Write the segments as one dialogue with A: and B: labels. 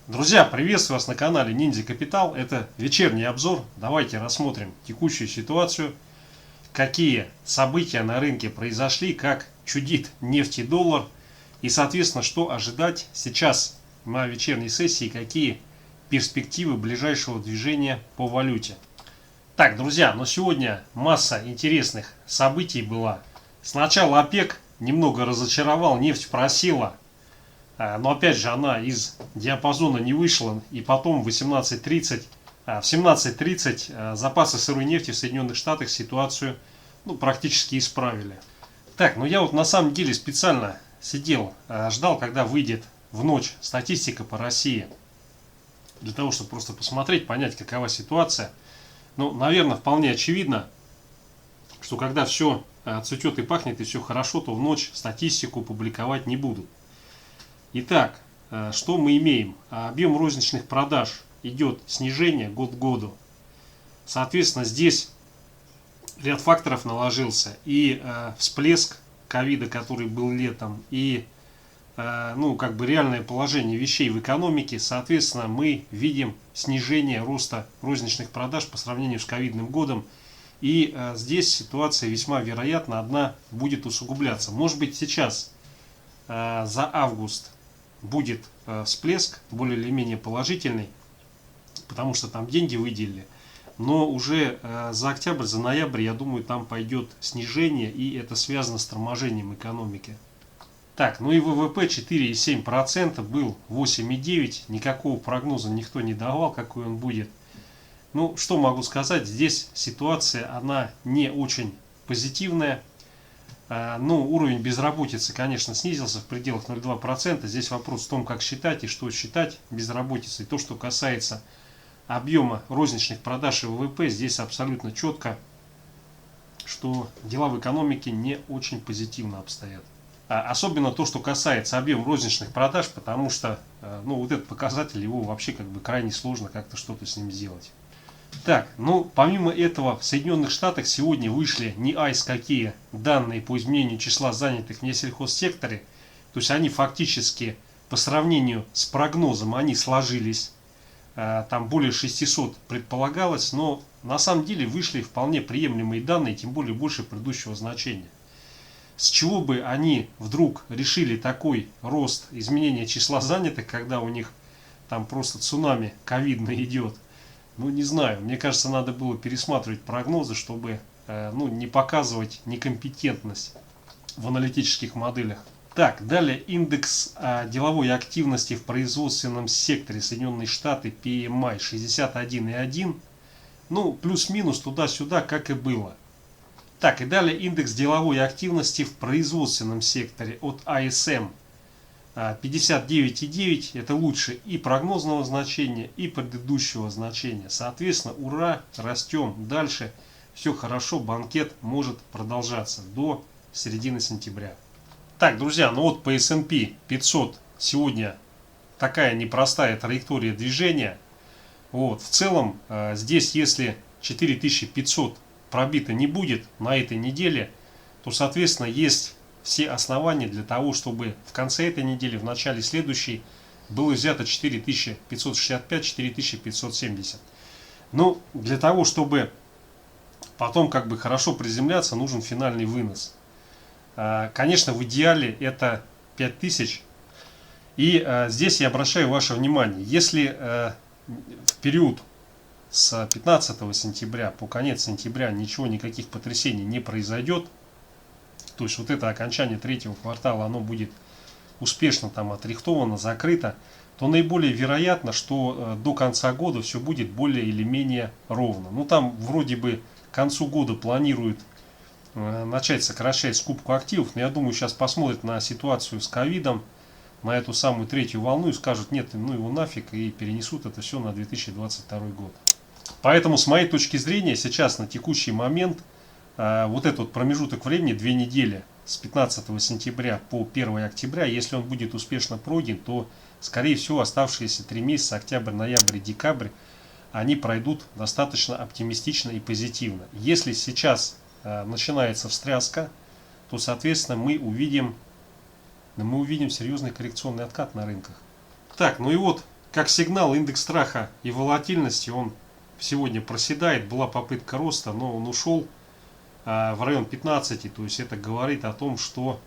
A: Друзья, приветствую вас на канале Ниндзя Капитал. Это вечерний обзор. Давайте рассмотрим текущую ситуацию, какие события на рынке произошли, как чудит нефть и доллар и, соответственно, что ожидать сейчас на вечерней сессии, какие перспективы ближайшего движения по валюте. Так, друзья, но сегодня масса интересных событий была. Сначала ОПЕК немного разочаровал, нефть просела. Но опять же она из диапазона не вышла, и потом в 17:30 запасы сырой нефти в Соединенных Штатах ситуацию практически исправили. Так, ну я вот на самом деле специально сидел, ждал, когда выйдет в ночь статистика по России, для того, чтобы просто посмотреть, понять, какова ситуация. Ну, наверное, вполне очевидно, что когда все цветет и пахнет, и все хорошо, то в ночь статистику публиковать не будут. Итак, что мы имеем? Объем розничных продаж идет снижение год к году. Соответственно, здесь ряд факторов наложился. И всплеск ковида, который был летом, и реальное положение вещей в экономике. Соответственно, мы видим снижение роста розничных продаж по сравнению с ковидным годом. И здесь ситуация весьма вероятно одна будет усугубляться. Может быть, сейчас за август будет всплеск более или менее положительный, потому что там деньги выделили, но уже за октябрь, за ноябрь, я думаю, там пойдет снижение, и это связано с торможением экономики. Так, ну и ВВП 4,7%, был 8,9%, никакого прогноза никто не давал, какой он будет. Ну, что могу сказать, здесь ситуация, она не очень позитивная. Уровень безработицы, конечно, снизился в пределах 0,2%. Здесь вопрос в том, как считать и что считать безработицей. То, что касается объема розничных продаж и ВВП, здесь абсолютно четко, что дела в экономике не очень позитивно обстоят. Особенно то, что касается объема розничных продаж, потому что вот этот показатель, его вообще крайне сложно как-то что-то с ним сделать. Так, помимо этого в Соединенных Штатах сегодня вышли не айс какие данные по изменению числа занятых в несельхозсекторе. То есть они фактически по сравнению с прогнозом они сложились. Там более 600 предполагалось, но на самом деле вышли вполне приемлемые данные, тем более больше предыдущего значения. С чего бы они вдруг решили такой рост изменения числа занятых, когда у них там просто цунами ковидно идет? Не знаю, мне кажется, надо было пересматривать прогнозы, чтобы не показывать некомпетентность в аналитических моделях. Так, далее индекс деловой активности в производственном секторе Соединенные Штаты PMI 61,1. Плюс-минус туда-сюда, как и было. Так, и далее индекс деловой активности в производственном секторе от ISM 59,9, это лучше и прогнозного значения, и предыдущего значения. Соответственно, ура, растем дальше, все хорошо, банкет может продолжаться до середины сентября. Так, друзья, по S&P 500 сегодня такая непростая траектория движения. В целом, здесь если 4500 пробито не будет на этой неделе, то, соответственно, есть все основания для того, чтобы в конце этой недели, в начале следующей, было взято 4565-4570. Для того, чтобы потом хорошо приземляться, нужен финальный вынос. Конечно, в идеале это 5000. И здесь я обращаю ваше внимание, если в период с 15 сентября по конец сентября никаких потрясений не произойдет, то есть это окончание третьего квартала, оно будет успешно отрихтовано, закрыто, то наиболее вероятно, что до конца года все будет более или менее ровно. Там вроде бы к концу года планируют начать сокращать скупку активов, но я думаю, сейчас посмотрят на ситуацию с ковидом, на эту самую третью волну и скажут, нет, его нафиг, и перенесут это все на 2022 год. Поэтому, с моей точки зрения, сейчас на текущий момент этот промежуток времени, 2 недели, с 15 сентября по 1 октября, если он будет успешно пройден, то, скорее всего, оставшиеся 3 месяца, октябрь, ноябрь и декабрь, они пройдут достаточно оптимистично и позитивно. Если сейчас начинается встряска, то, соответственно, мы увидим серьезный коррекционный откат на рынках. Так, как сигнал индекс страха и волатильности, он сегодня проседает. Была попытка роста, но он ушел в район 15. То есть это говорит о том, что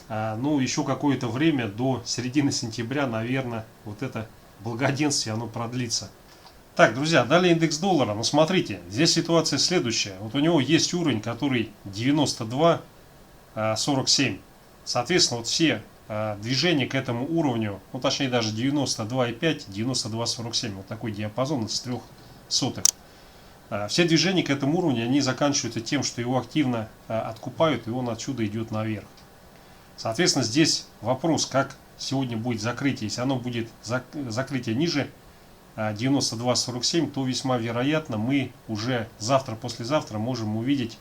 A: ну, еще какое-то время до середины сентября, наверное, вот это благоденствие оно продлится. Так, друзья, далее индекс доллара. Ну, смотрите, здесь ситуация следующая. Вот у него есть уровень, который 92.47. Соответственно, вот все движения к этому уровню, ну, точнее даже 92.5, 92.47, вот такой диапазон из 3 сотых. Все движения к этому уровню, они заканчиваются тем, что его активно откупают, и он отсюда идет наверх. Соответственно, здесь вопрос, как сегодня будет закрытие. Если оно будет закрытие ниже 92.47, то весьма вероятно мы уже завтра-послезавтра можем увидеть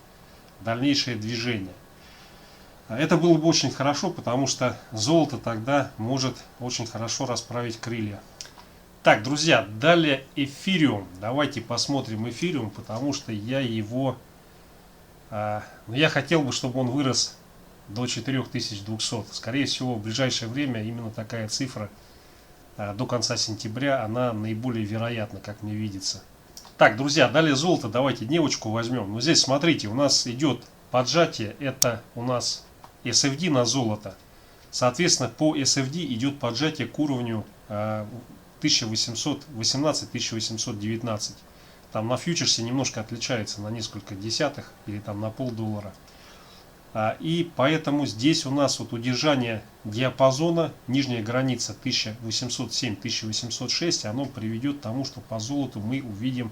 A: дальнейшее движение. Это было бы очень хорошо, потому что золото тогда может очень хорошо расправить крылья. Так, друзья, далее эфириум. Давайте посмотрим эфириум, потому что я его... я хотел бы, чтобы он вырос до 4200. Скорее всего, в ближайшее время именно такая цифра до конца сентября, она наиболее вероятна, как мне видится. Так, друзья, далее золото. Давайте дневочку возьмем. Но здесь, смотрите, у нас идет поджатие. Это у нас SFD на золото. Соответственно, по SFD идет поджатие к уровню 1818-1819. Там на фьючерсе немножко отличается на несколько десятых или там на $0,5. И поэтому здесь у нас вот удержание диапазона, нижняя граница 1807-1806, оно приведет к тому, что по золоту мы увидим,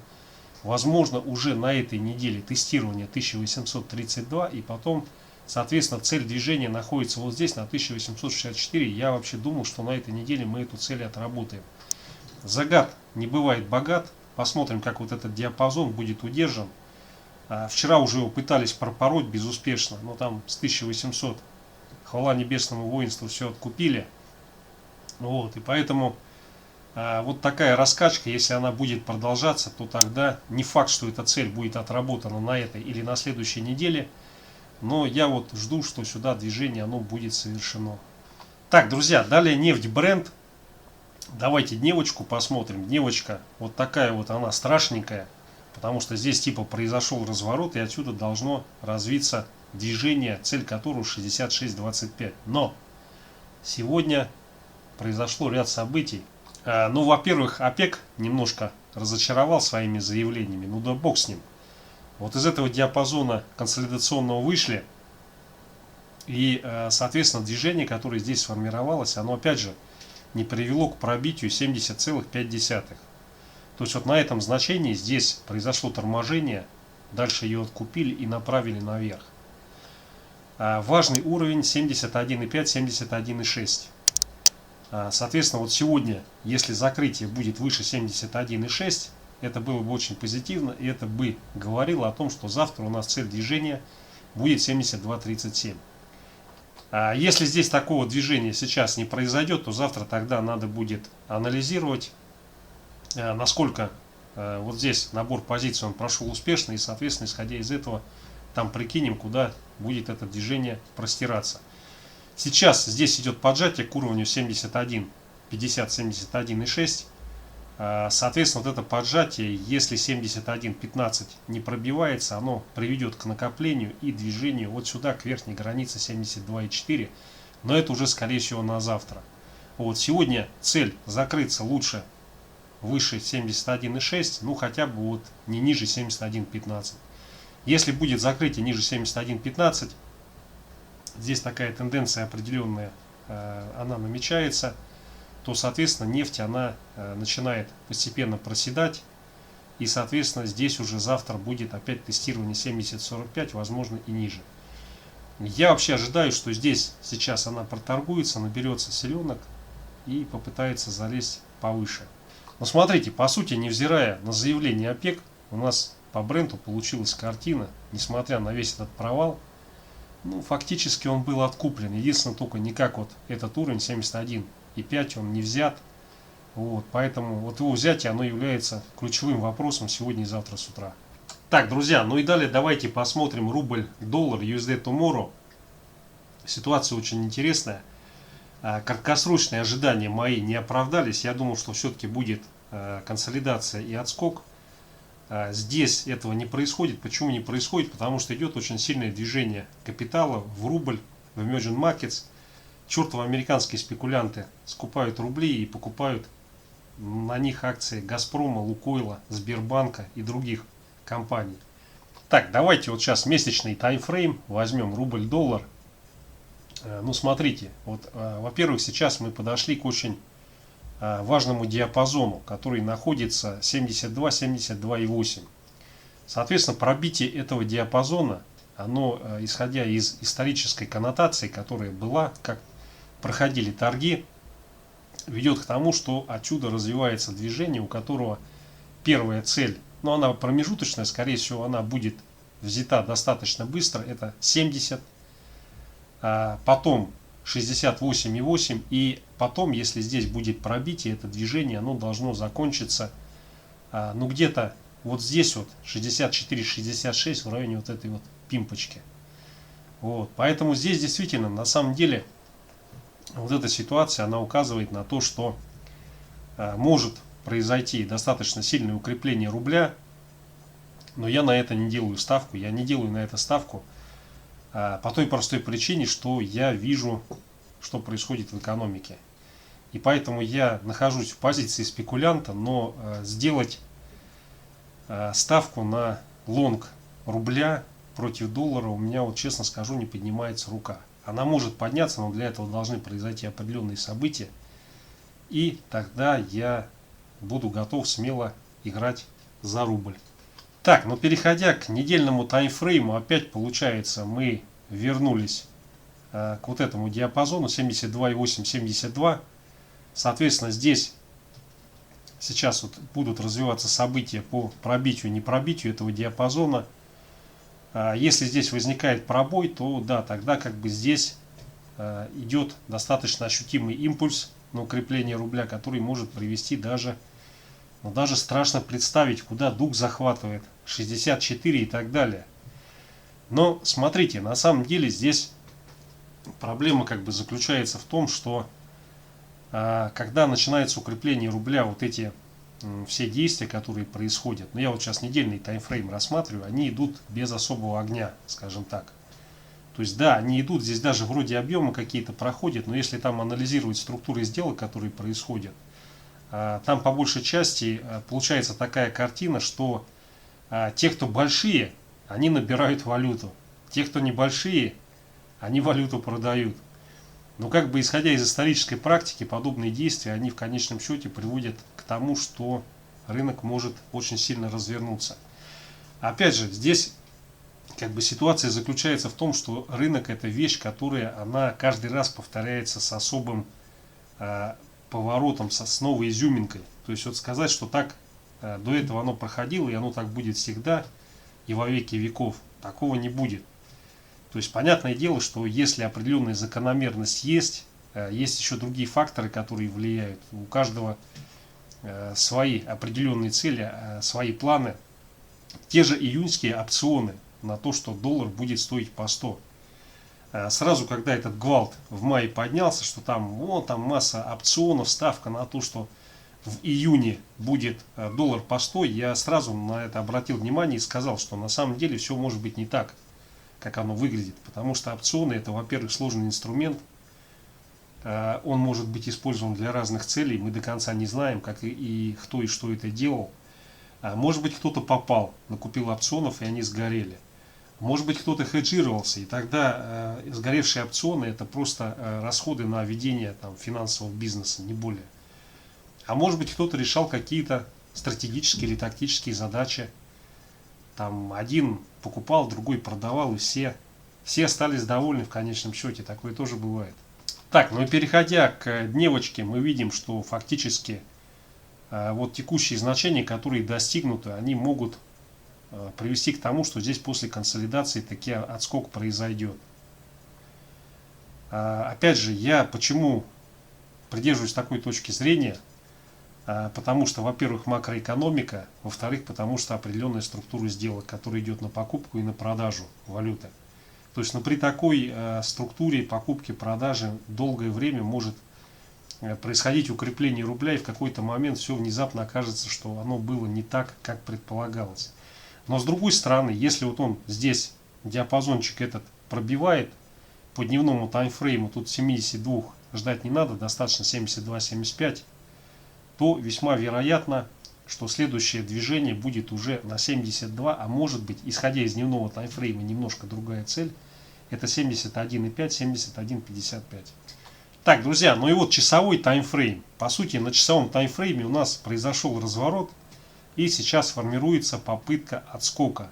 A: возможно, уже на этой неделе тестирование 1832, и потом, соответственно, цель движения находится вот здесь на 1864. Я вообще думал, что на этой неделе мы эту цель отработаем. Загад не бывает богат. Посмотрим, как вот этот диапазон будет удержан. Вчера уже его пытались пропороть безуспешно, но там с 1800, хвала небесному воинству, все откупили. Вот, и поэтому вот такая раскачка, если она будет продолжаться, то тогда не факт, что эта цель будет отработана на этой или на следующей неделе. Но я вот жду, что сюда движение оно будет совершено. Так, друзья, далее нефть Brent. Давайте дневочку посмотрим. Дневочка вот такая вот она страшненькая. Потому что здесь типа произошел разворот, и отсюда должно развиться движение, цель которого 66.25. Но сегодня произошло ряд событий. Ну, во-первых, ОПЕК немножко разочаровал своими заявлениями. Ну да бог с ним. Вот из этого диапазона консолидационного вышли. И, соответственно, движение, которое здесь сформировалось, оно опять же не привело к пробитию 70,5. То есть вот на этом значении здесь произошло торможение, дальше ее откупили и направили наверх. Важный уровень 71,5, 71,6. Соответственно, вот сегодня, если закрытие будет выше 71,6, это было бы очень позитивно, и это бы говорило о том, что завтра у нас цель движения будет 72,37. Если здесь такого движения сейчас не произойдет, то завтра тогда надо будет анализировать, насколько вот здесь набор позиций он прошел успешно, и, соответственно, исходя из этого, там прикинем, куда будет это движение простираться. Сейчас здесь идет поджатие к уровню 71, 50, 71,6. Соответственно, вот это поджатие, если 71,15 не пробивается, оно приведет к накоплению и движению вот сюда, к верхней границе 72,4. Но это уже, скорее всего, на завтра. Вот сегодня цель закрыться лучше выше 71,6, ну хотя бы вот не ниже 71,15. Если будет закрытие ниже 71,15, здесь такая тенденция определенная, она намечается, то, соответственно, нефть, она начинает постепенно проседать. И, соответственно, здесь уже завтра будет опять тестирование 70,45, возможно и ниже. Я вообще ожидаю, что здесь сейчас она проторгуется, наберется селенок и попытается залезть повыше. Но смотрите, по сути, невзирая на заявление ОПЕК, у нас по бренду получилась картина, несмотря на весь этот провал. Ну, фактически он был откуплен. Единственное, только никак вот этот уровень 71,5 он не взят. Вот, поэтому вот его взятие, оно является ключевым вопросом сегодня и завтра с утра. Так, друзья, ну и далее давайте посмотрим рубль-доллар USD Tomorrow. Ситуация очень интересная. краткосрочные ожидания мои не оправдались. Я думал, что все-таки будет консолидация и отскок. Здесь этого не происходит. Почему не происходит? Потому что идет очень сильное движение капитала в рубль, в emerging markets. Чертовы американские спекулянты скупают рубли и покупают на них акции Газпрома, Лукойла, Сбербанка и других компаний. Так, давайте вот сейчас месячный таймфрейм возьмем рубль-доллар. Ну, смотрите, вот, во-первых, сейчас мы подошли к очень важному диапазону, который находится 72-72,8. Соответственно, пробитие этого диапазона, оно, исходя из исторической коннотации, которая была, как проходили торги, ведет к тому, что отсюда развивается движение, у которого первая цель, но она промежуточная, скорее всего, она будет взята достаточно быстро, это 70, потом 68,8, и потом, если здесь будет пробитие, это движение, оно должно закончиться, ну, где-то вот здесь вот 64-66 в районе вот этой вот пимпочки. Вот, поэтому здесь действительно, на самом деле, вот эта ситуация, она указывает на то, что может произойти достаточно сильное укрепление рубля, но я на это не делаю ставку, я не делаю на это ставку по той простой причине, что я вижу, что происходит в экономике. И поэтому я нахожусь в позиции спекулянта, но сделать ставку на лонг рубля против доллара у меня, вот честно скажу, не поднимается рука. Она может подняться, но для этого должны произойти определенные события. И тогда я буду готов смело играть за рубль. Так, но переходя к недельному таймфрейму, опять получается, мы вернулись к вот этому диапазону 72,8-72. Соответственно, здесь сейчас вот будут развиваться события по пробитию, не пробитию этого диапазона. Если здесь возникает пробой, то да, тогда как бы здесь идет достаточно ощутимый импульс на укрепление рубля, который может привести даже, ну, даже страшно представить, куда дух захватывает, 64 и так далее. Но смотрите, на самом деле здесь проблема как бы заключается в том, что когда начинается укрепление рубля, вот эти все действия, которые происходят, но я вот сейчас недельный таймфрейм рассматриваю, они идут без особого огня, скажем так. То есть да, они идут, здесь даже вроде объемы какие-то проходят, но если там анализировать структуры сделок, которые происходят, там по большей части получается такая картина, что те, кто большие, они набирают валюту, те, кто небольшие, они валюту продают. Но как бы исходя из исторической практики, подобные действия, они в конечном счете приводят к тому, что рынок может очень сильно развернуться. Опять же, здесь как бы ситуация заключается в том, что рынок — это вещь, которая она каждый раз повторяется с особым поворотом, с новой изюминкой. То есть вот сказать, что так до этого оно проходило и оно так будет всегда и во веки веков, такого не будет. То есть понятное дело, что если определенная закономерность есть, есть еще другие факторы, которые влияют. У каждого свои определенные цели, свои планы. Те же июньские опционы на то, что доллар будет стоить по 100. Сразу, когда этот гвалт в мае поднялся, что там масса опционов, ставка на то, что в июне будет доллар по 100, я сразу на это обратил внимание и сказал, что на самом деле все может быть не так, как оно выглядит. Потому что опционы — это, во-первых, сложный инструмент. Он может быть использован для разных целей. Мы до конца не знаем, как и кто и что это делал. Может быть, кто-то попал, накупил опционов, и они сгорели. Может быть, кто-то хеджировался, и тогда сгоревшие опционы — это просто расходы на ведение финансового бизнеса, не более. А может быть, кто-то решал какие-то стратегические или тактические задачи. Там один покупал, другой продавал, и все остались довольны в конечном счете. Такое тоже бывает. Так, ну и переходя к дневочке, мы видим, что фактически вот текущие значения, которые достигнуты, они могут привести к тому, что здесь после консолидации таки отскок произойдет. Опять же, я почему придерживаюсь такой точки зрения? Потому что, во-первых, макроэкономика, во-вторых, потому что определенная структура сделок, которая идет на покупку и на продажу валюты. То есть, ну, при такой структуре покупки, продажи долгое время может происходить укрепление рубля, и в какой-то момент все внезапно окажется, что оно было не так, как предполагалось. Но с другой стороны, если вот он здесь диапазончик этот пробивает по дневному таймфрейму, тут 72 ждать не надо, достаточно 72-75, то весьма вероятно, что следующее движение будет уже на 72, а может быть, исходя из дневного таймфрейма, немножко другая цель, это 71,5, 71,55. Так, друзья, ну и вот часовой таймфрейм. По сути, на часовом таймфрейме у нас произошел разворот, и сейчас формируется попытка отскока.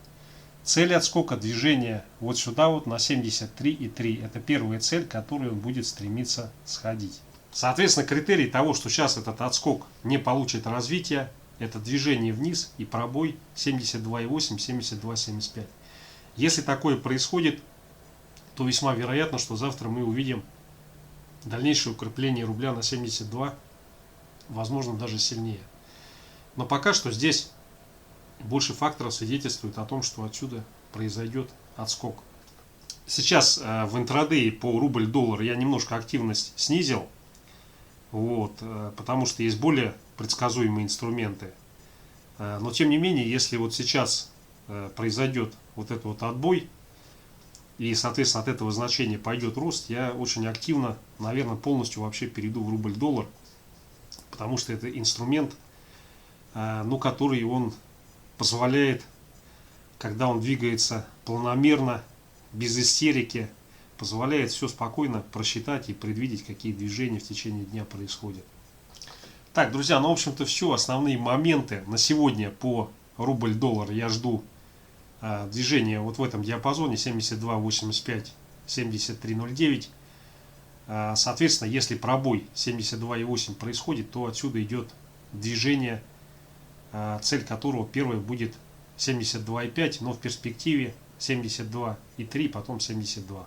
A: Цель отскока движения вот сюда вот на 73,3. Это первая цель, к которой он будет стремиться сходить. Соответственно, критерий того, что сейчас этот отскок не получит развития, это движение вниз и пробой 72,8, 72,75. Если такое происходит, то весьма вероятно, что завтра мы увидим дальнейшее укрепление рубля на 72, возможно даже сильнее. Но пока что здесь больше факторов свидетельствует о том, что отсюда произойдет отскок. Сейчас в интрадее по рубль-доллар я немножко активность снизил, вот, потому что есть более предсказуемые инструменты. Но тем не менее, если вот сейчас произойдет вот этот вот отбой, и, соответственно, от этого значения пойдет рост, я очень активно, наверное, полностью вообще перейду в рубль-доллар, потому что это инструмент, ну, который он позволяет, когда он двигается планомерно, без истерики, позволяет все спокойно просчитать и предвидеть, какие движения в течение дня происходят. Так, друзья, ну, в общем-то, все. Основные моменты на сегодня по рубль-доллар я жду движение вот в этом диапазоне 72.85, 73.09. Соответственно, если пробой 72.8 происходит, то отсюда идет движение, цель которого первая будет 72.5, но в перспективе 72.3, потом 72.